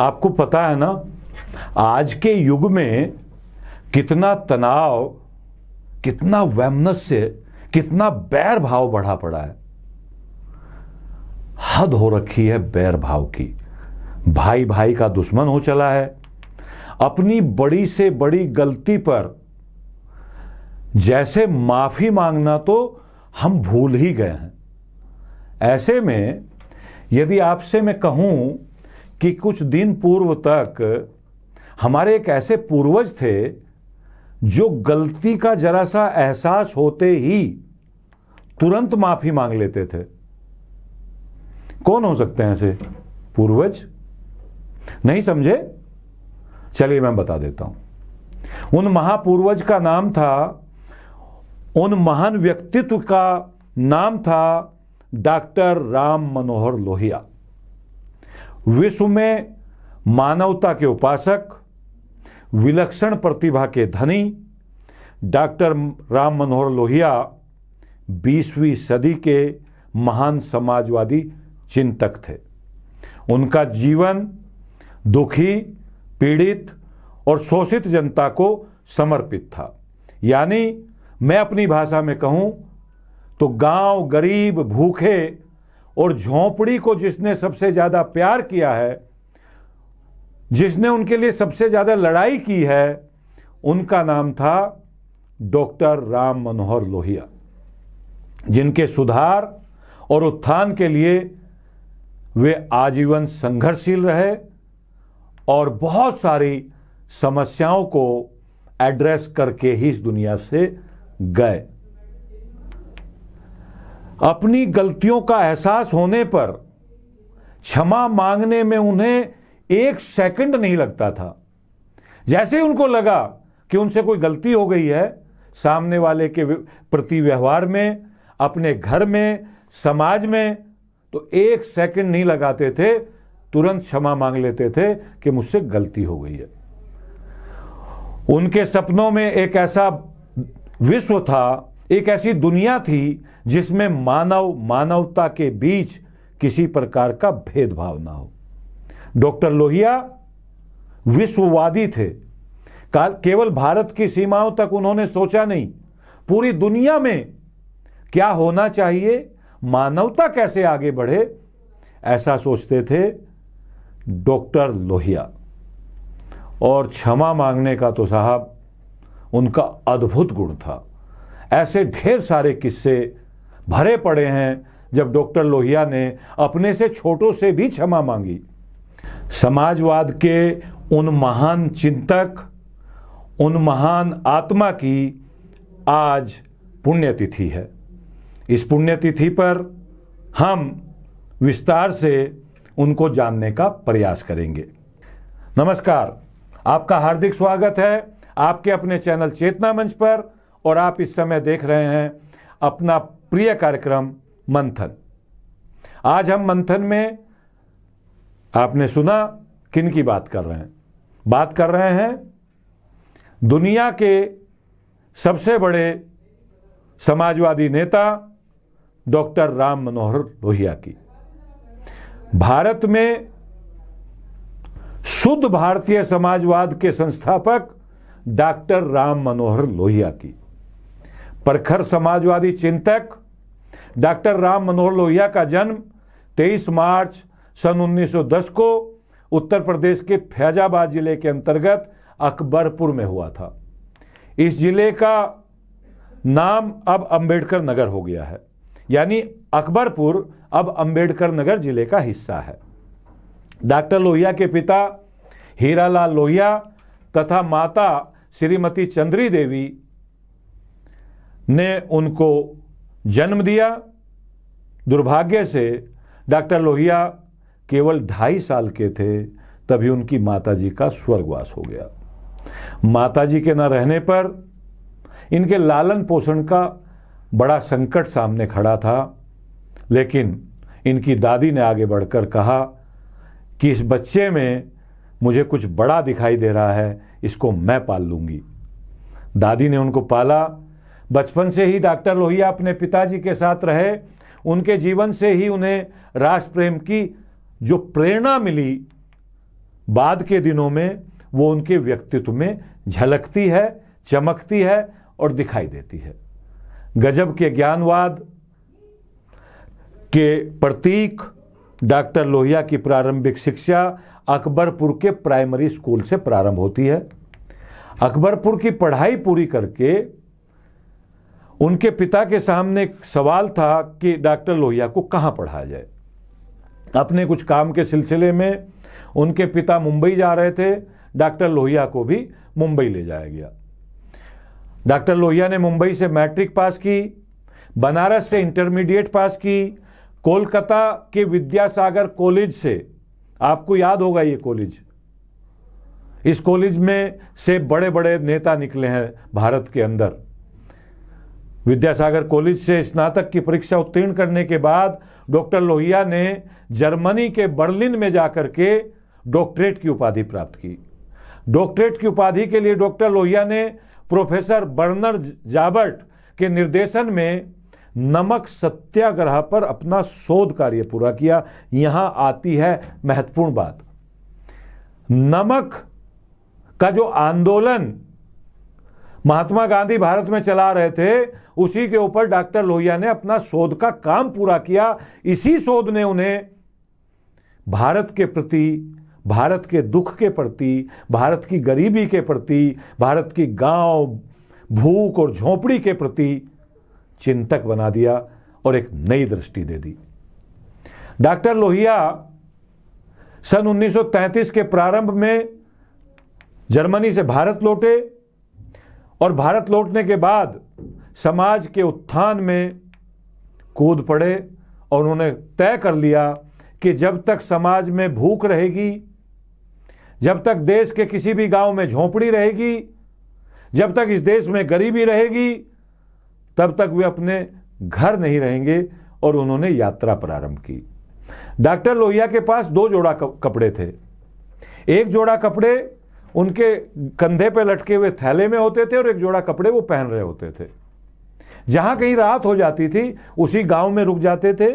आपको पता है ना, आज के युग में कितना तनाव, कितना वैमनस्य, कितना बैर भाव बढ़ा पड़ा है। हद हो रखी है बैर भाव की। भाई भाई का दुश्मन हो चला है। अपनी बड़ी से बड़ी गलती पर जैसे माफी मांगना तो हम भूल ही गए हैं। ऐसे में यदि आपसे मैं कहूं कि कुछ दिन पूर्व तक हमारे एक ऐसे पूर्वज थे जो गलती का जरा सा एहसास होते ही तुरंत माफी मांग लेते थे। कौन हो सकते हैं ऐसे पूर्वज? नहीं समझे? चलिए मैं बता देता हूं। उन महापूर्वज का नाम था, उन महान व्यक्तित्व का नाम था डॉक्टर राम मनोहर लोहिया। विश्व में मानवता के उपासक, विलक्षण प्रतिभा के धनी डॉक्टर राम मनोहर लोहिया 20वीं सदी के महान समाजवादी चिंतक थे। उनका जीवन दुखी, पीड़ित और शोषित जनता को समर्पित था। यानी मैं अपनी भाषा में कहूं तो गांव, गरीब, भूखे और झोंपड़ी को जिसने सबसे ज्यादा प्यार किया है, जिसने उनके लिए सबसे ज्यादा लड़ाई की है, उनका नाम था डॉक्टर राम मनोहर लोहिया, जिनके सुधार और उत्थान के लिए वे आजीवन संघर्षशील रहे और बहुत सारी समस्याओं को एड्रेस करके ही इस दुनिया से गए। अपनी गलतियों का एहसास होने पर क्षमा मांगने में उन्हें 1 सेकंड नहीं लगता था। जैसे ही उनको लगा कि उनसे कोई गलती हो गई है, सामने वाले के प्रति व्यवहार में, अपने घर में, समाज में, तो 1 सेकंड नहीं लगाते थे, तुरंत क्षमा मांग लेते थे कि मुझसे गलती हो गई है। उनके सपनों में एक ऐसा विश्व था, एक ऐसी दुनिया थी जिसमें मानवता के बीच किसी प्रकार का भेदभाव ना हो। डॉक्टर लोहिया विश्ववादी थे। केवल भारत की सीमाओं तक उन्होंने सोचा नहीं, पूरी दुनिया में क्या होना चाहिए, मानवता कैसे आगे बढ़े, ऐसा सोचते थे डॉक्टर लोहिया। और क्षमा मांगने का तो साहब उनका अद्भुत गुण था। ऐसे ढेर सारे किस्से भरे पड़े हैं जब डॉक्टर लोहिया ने अपने से छोटों से भी क्षमा मांगी। समाजवाद के उन महान चिंतक, उन महान आत्मा की आज पुण्यतिथि है। इस पुण्यतिथि पर हम विस्तार से उनको जानने का प्रयास करेंगे। नमस्कार, आपका हार्दिक स्वागत है आपके अपने चैनल चेतना मंच पर, और आप इस समय देख रहे हैं अपना प्रिय कार्यक्रम मंथन। आज हम मंथन में, आपने सुना किन की बात कर रहे हैं? बात कर रहे हैं दुनिया के सबसे बड़े समाजवादी नेता डॉक्टर राम मनोहर लोहिया की। भारत में शुद्ध भारतीय समाजवाद के संस्थापक डॉक्टर राम मनोहर लोहिया की। प्रखर समाजवादी चिंतक डॉक्टर राम मनोहर लोहिया का जन्म 23 मार्च सन 1910 को उत्तर प्रदेश के फैजाबाद जिले के अंतर्गत अकबरपुर में हुआ था। इस जिले का नाम अब अंबेडकर नगर हो गया है, यानी अकबरपुर अब अंबेडकर नगर जिले का हिस्सा है। डॉक्टर लोहिया के पिता हीरालाल लोहिया तथा माता श्रीमती चंद्री देवी ने उनको जन्म दिया। दुर्भाग्य से डॉक्टर लोहिया केवल 2.5 साल के थे तभी उनकी माताजी का स्वर्गवास हो गया। माताजी के न रहने पर इनके लालन पोषण का बड़ा संकट सामने खड़ा था, लेकिन इनकी दादी ने आगे बढ़कर कहा कि इस बच्चे में मुझे कुछ बड़ा दिखाई दे रहा है, इसको मैं पाल लूंगी। दादी ने उनको पाला। बचपन से ही डॉक्टर लोहिया अपने पिताजी के साथ रहे। उनके जीवन से ही उन्हें राष्ट्र प्रेम की जो प्रेरणा मिली बाद के दिनों में वो उनके व्यक्तित्व में झलकती है, चमकती है और दिखाई देती है। गजब के ज्ञानवाद के प्रतीक डॉक्टर लोहिया की प्रारंभिक शिक्षा अकबरपुर के प्राइमरी स्कूल से प्रारंभ होती है। अकबरपुर की पढ़ाई पूरी करके उनके पिता के सामने एक सवाल था कि डॉक्टर लोहिया को कहाँ पढ़ाया जाए। अपने कुछ काम के सिलसिले में उनके पिता मुंबई जा रहे थे, डॉक्टर लोहिया को भी मुंबई ले जाया गया। डॉक्टर लोहिया ने मुंबई से मैट्रिक पास की, बनारस से इंटरमीडिएट पास की, कोलकाता के विद्यासागर कॉलेज से, आपको याद होगा ये कॉलेज, इस कॉलेज में से बड़े बड़े नेता निकले हैं भारत के अंदर। विद्यासागर कॉलेज से स्नातक की परीक्षा उत्तीर्ण करने के बाद डॉक्टर लोहिया ने जर्मनी के बर्लिन में जाकर के डॉक्टरेट की उपाधि प्राप्त की। डॉक्टरेट की उपाधि के लिए डॉक्टर लोहिया ने प्रोफेसर बर्नर्ड जाबर्ट के निर्देशन में नमक सत्याग्रह पर अपना शोध कार्य पूरा किया। यहां आती है महत्वपूर्ण बात। नमक का जो आंदोलन महात्मा गांधी भारत में चला रहे थे, उसी के ऊपर डॉक्टर लोहिया ने अपना शोध का काम पूरा किया। इसी शोध ने उन्हें भारत के प्रति, भारत के दुख के प्रति, भारत की गरीबी के प्रति, भारत की गांव, भूख और झोंपड़ी के प्रति चिंतक बना दिया और एक नई दृष्टि दे दी। डॉक्टर लोहिया सन 1933 के प्रारंभ में जर्मनी से भारत लौटे और भारत लौटने के बाद समाज के उत्थान में कूद पड़े और उन्होंने तय कर लिया कि जब तक समाज में भूख रहेगी, जब तक देश के किसी भी गांव में झोंपड़ी रहेगी, जब तक इस देश में गरीबी रहेगी, तब तक वे अपने घर नहीं रहेंगे और उन्होंने यात्रा प्रारंभ की। डॉक्टर लोहिया के पास दो जोड़ा कपड़े थे। एक जोड़ा कपड़े उनके कंधे पे लटके हुए थैले में होते थे और एक जोड़ा कपड़े वो पहन रहे होते थे। जहां कहीं रात हो जाती थी उसी गांव में रुक जाते थे,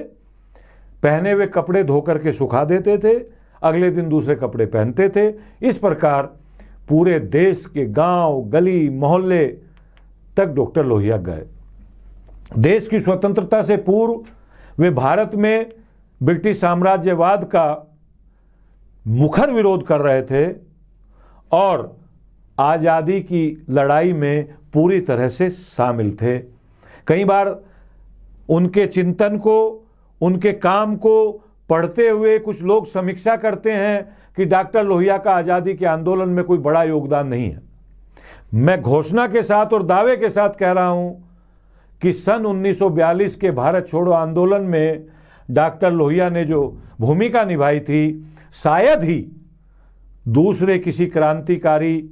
पहने हुए कपड़े धो करके सुखा देते थे, अगले दिन दूसरे कपड़े पहनते थे। इस प्रकार पूरे देश के गांव, गली, मोहल्ले तक डॉक्टर लोहिया गए। देश की स्वतंत्रता से पूर्व वे भारत में ब्रिटिश साम्राज्यवाद का मुखर विरोध कर रहे थे और आज़ादी की लड़ाई में पूरी तरह से शामिल थे। कई बार उनके चिंतन को, उनके काम को पढ़ते हुए कुछ लोग समीक्षा करते हैं कि डॉक्टर लोहिया का आज़ादी के आंदोलन में कोई बड़ा योगदान नहीं है। मैं घोषणा के साथ और दावे के साथ कह रहा हूं कि सन 1942 के भारत छोड़ो आंदोलन में डॉक्टर लोहिया ने जो भूमिका निभाई थी, शायद ही दूसरे किसी क्रांतिकारी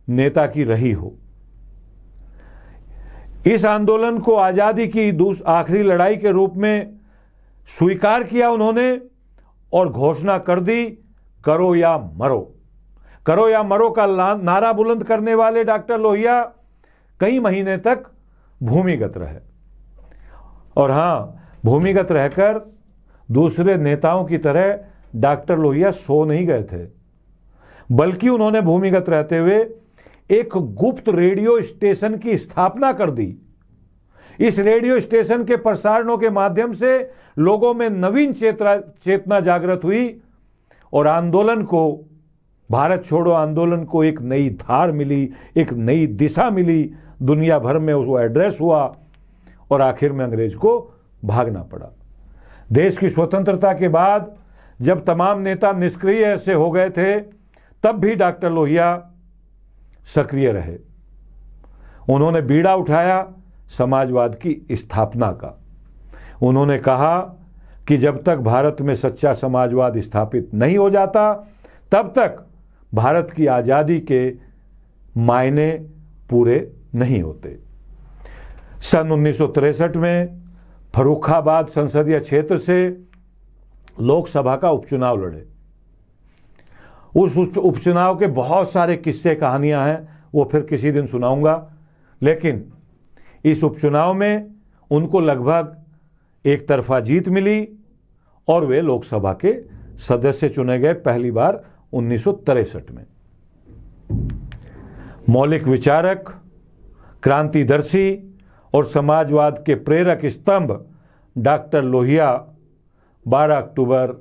नेता की रही हो। इस आंदोलन को आजादी की आखिरी लड़ाई के रूप में स्वीकार किया उन्होंने और घोषणा कर दी, करो या मरो। करो या मरो का नारा बुलंद करने वाले डॉक्टर लोहिया कई महीने तक भूमिगत रहे। और हां, भूमिगत रहकर दूसरे नेताओं की तरह डॉक्टर लोहिया सो नहीं गए थे, बल्कि उन्होंने भूमिगत रहते हुए एक गुप्त रेडियो स्टेशन की स्थापना कर दी। इस रेडियो स्टेशन के प्रसारणों के माध्यम से लोगों में नवीन चेतना जागृत हुई और आंदोलन को, भारत छोड़ो आंदोलन को एक नई धार मिली, एक नई दिशा मिली। दुनिया भर में उसको एड्रेस हुआ और आखिर में अंग्रेज को भागना पड़ा। देश की स्वतंत्रता के बाद जब तमाम नेता निष्क्रिय से हो गए थे, तब भी डॉक्टर लोहिया सक्रिय रहे। उन्होंने बीड़ा उठाया समाजवाद की स्थापना का। उन्होंने कहा कि जब तक भारत में सच्चा समाजवाद स्थापित नहीं हो जाता, तब तक भारत की आज़ादी के मायने पूरे नहीं होते। सन 1963 में फर्रुखाबाद संसदीय क्षेत्र से लोकसभा का उपचुनाव लड़े। उस उपचुनाव के बहुत सारे किस्से कहानियां हैं, वो फिर किसी दिन सुनाऊंगा। लेकिन इस उपचुनाव में उनको लगभग एक तरफा जीत मिली और वे लोकसभा के सदस्य चुने गए। पहली बार 1963 में। मौलिक विचारक, क्रांतिदर्शी और समाजवाद के प्रेरक स्तंभ डॉक्टर लोहिया 12 अक्टूबर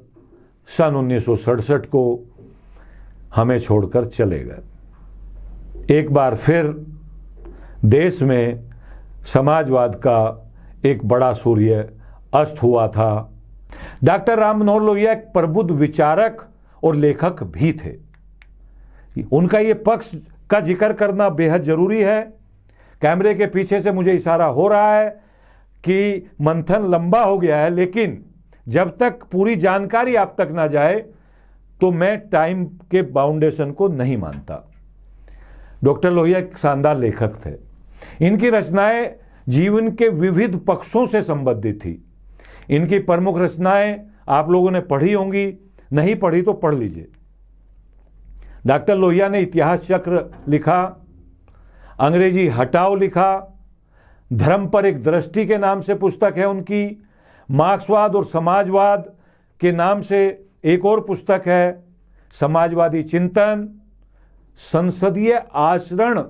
सन 1967 को हमें छोड़कर चले गए। एक बार फिर देश में समाजवाद का एक बड़ा सूर्य अस्त हुआ था। डॉक्टर राम मनोहर लोहिया एक प्रबुद्ध विचारक और लेखक भी थे। उनका ये पक्ष का जिक्र करना बेहद जरूरी है। कैमरे के पीछे से मुझे इशारा हो रहा है कि मंथन लंबा हो गया है, लेकिन जब तक पूरी जानकारी आप तक ना जाए तो मैं टाइम के बाउंडेशन को नहीं मानता। डॉक्टर लोहिया एक शानदार लेखक थे। इनकी रचनाएं जीवन के विविध पक्षों से संबंधित थी। इनकी प्रमुख रचनाएं आप लोगों ने पढ़ी होंगी, नहीं पढ़ी तो पढ़ लीजिए। डॉक्टर लोहिया ने इतिहास चक्र लिखा, अंग्रेजी हटाओ लिखा, धर्म पर एक दृष्टि के नाम से पुस्तक है उनकी, मार्क्सवाद और समाजवाद के नाम से एक और पुस्तक है, समाजवादी चिंतन, संसदीय आचरण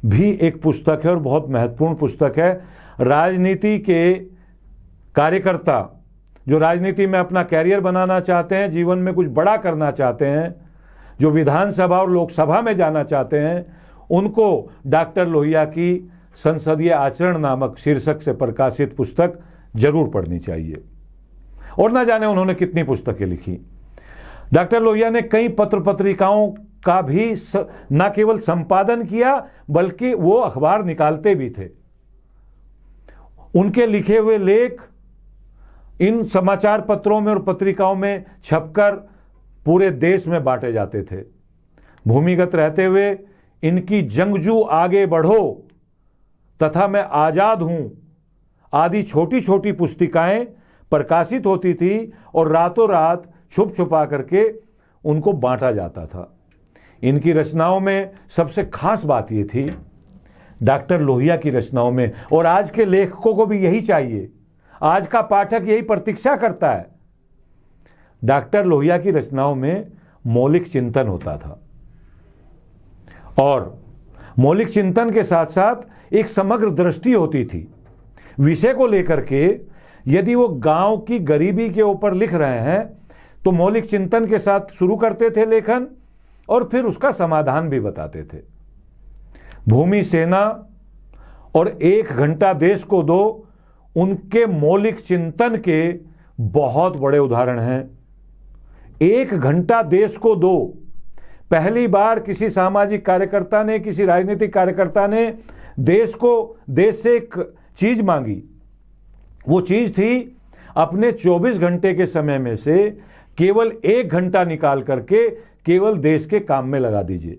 भी एक पुस्तक है और बहुत महत्वपूर्ण पुस्तक है। राजनीति के कार्यकर्ता जो राजनीति में अपना कैरियर बनाना चाहते हैं, जीवन में कुछ बड़ा करना चाहते हैं, जो विधानसभा और लोकसभा में जाना चाहते हैं, उनको डॉक्टर लोहिया की संसदीय आचरण नामक शीर्षक से प्रकाशित पुस्तक जरूर पढ़नी चाहिए। और ना जाने उन्होंने कितनी पुस्तकें लिखी। डॉक्टर लोहिया ने कई पत्र पत्रिकाओं का भी न केवल संपादन किया बल्कि वो अखबार निकालते भी थे। उनके लिखे हुए लेख इन समाचार पत्रों में और पत्रिकाओं में छपकर पूरे देश में बांटे जाते थे। भूमिगत रहते हुए इनकी जंगजू आगे बढ़ो तथा मैं आजाद हूं आदि छोटी छोटी पुस्तिकाएं प्रकाशित होती थी और रातों रात छुप छुपा करके उनको बांटा जाता था। इनकी रचनाओं में सबसे खास बात यह थी, डॉक्टर लोहिया की रचनाओं में, और आज के लेखकों को भी यही चाहिए, आज का पाठक यही प्रतीक्षा करता है, डॉक्टर लोहिया की रचनाओं में मौलिक चिंतन होता था। और मौलिक चिंतन के साथ साथ एक समग्र दृष्टि होती थी। विषय को लेकर के यदि वो गांव की गरीबी के ऊपर लिख रहे हैं तो मौलिक चिंतन के साथ शुरू करते थे लेखन और फिर उसका समाधान भी बताते थे। भूमि सेना और 1 घंटा देश को दो उनके मौलिक चिंतन के बहुत बड़े उदाहरण हैं। 1 घंटा देश को दो, पहली बार किसी सामाजिक कार्यकर्ता ने, किसी राजनीतिक कार्यकर्ता ने देश से एक चीज मांगी। वो चीज थी अपने 24 घंटे के समय में से केवल 1 घंटा निकाल करके केवल देश के काम में लगा दीजिए।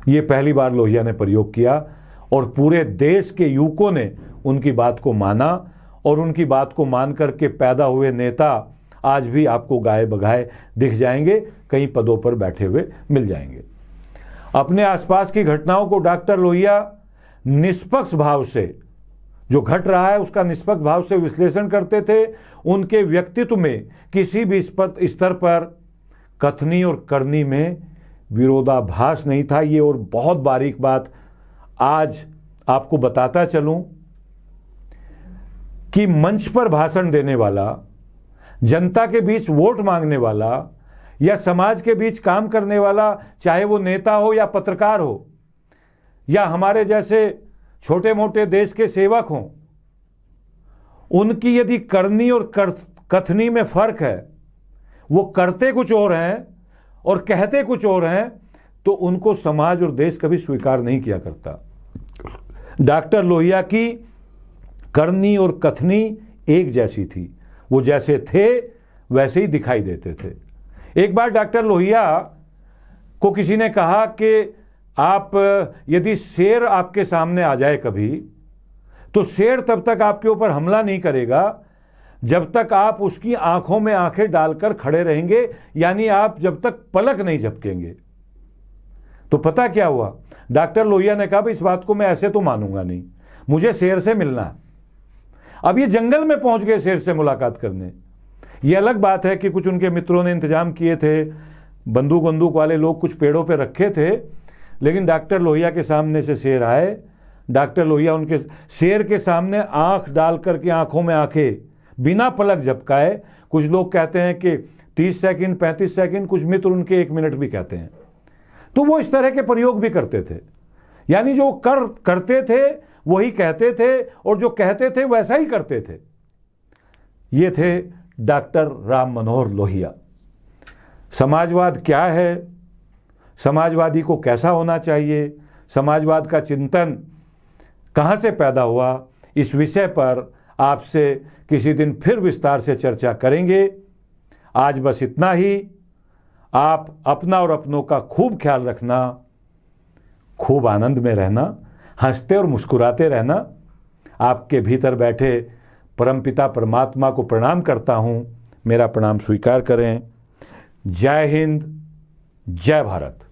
ये पहली बार लोहिया ने प्रयोग किया और पूरे देश के युवकों ने उनकी बात को माना और उनकी बात को मान करके पैदा हुए नेता आज भी आपको गाए बगाए दिख जाएंगे, कई पदों पर बैठे हुए मिल जाएंगे। अपने आसपास की घटनाओं को डॉक्टर लोहिया निष्पक्ष भाव से, जो घट रहा है उसका निष्पक्ष भाव से विश्लेषण करते थे। उनके व्यक्तित्व में किसी भी स्तर पर कथनी और करनी में विरोधाभास नहीं था। ये और बहुत बारीक बात आज आपको बताता चलूं कि मंच पर भाषण देने वाला, जनता के बीच वोट मांगने वाला या समाज के बीच काम करने वाला, चाहे वो नेता हो या पत्रकार हो या हमारे जैसे छोटे मोटे देश के सेवक हों, उनकी यदि करनी और कथनी में फर्क है, वो करते कुछ और हैं और कहते कुछ और हैं, तो उनको समाज और देश कभी स्वीकार नहीं किया करता। डॉक्टर लोहिया की करनी और कथनी एक जैसी थी, वो जैसे थे वैसे ही दिखाई देते थे। एक बार डॉक्टर लोहिया को किसी ने कहा कि आप यदि शेर आपके सामने आ जाए कभी, तो शेर तब तक आपके ऊपर हमला नहीं करेगा जब तक आप उसकी आंखों में आंखें डालकर खड़े रहेंगे, यानी आप जब तक पलक नहीं झपकेंगे। तो पता क्या हुआ, डॉक्टर लोहिया ने कहा इस बात को मैं ऐसे तो मानूंगा नहीं, मुझे शेर से मिलना है। अब ये जंगल में पहुंच गए शेर से मुलाकात करने। ये अलग बात है कि कुछ उनके मित्रों ने इंतजाम किए थे, बंदूक वाले लोग कुछ पेड़ों पे रखे थे, लेकिन डॉक्टर लोहिया के सामने से शेर आए। डॉक्टर लोहिया उनके शेर के सामने आंख डाल करके आंखों में आंखें बिना पलक झपकाए, कुछ लोग कहते हैं कि 30 सेकंड 35 सेकंड, कुछ मित्र उनके 1 मिनट भी कहते हैं। तो वो इस तरह के प्रयोग भी करते थे, यानी जो करते थे वही कहते थे, और जो कहते थे वैसा ही करते थे। ये थे डॉक्टर राम मनोहर लोहिया। समाजवाद क्या है, समाजवादी को कैसा होना चाहिए, समाजवाद का चिंतन कहाँ से पैदा हुआ, इस विषय पर आपसे किसी दिन फिर विस्तार से चर्चा करेंगे। आज बस इतना ही। आप अपना और अपनों का खूब ख्याल रखना, खूब आनंद में रहना, हंसते और मुस्कुराते रहना। आपके भीतर बैठे परमपिता परमात्मा को प्रणाम करता हूँ, मेरा प्रणाम स्वीकार करें। जय हिंद, जय भारत।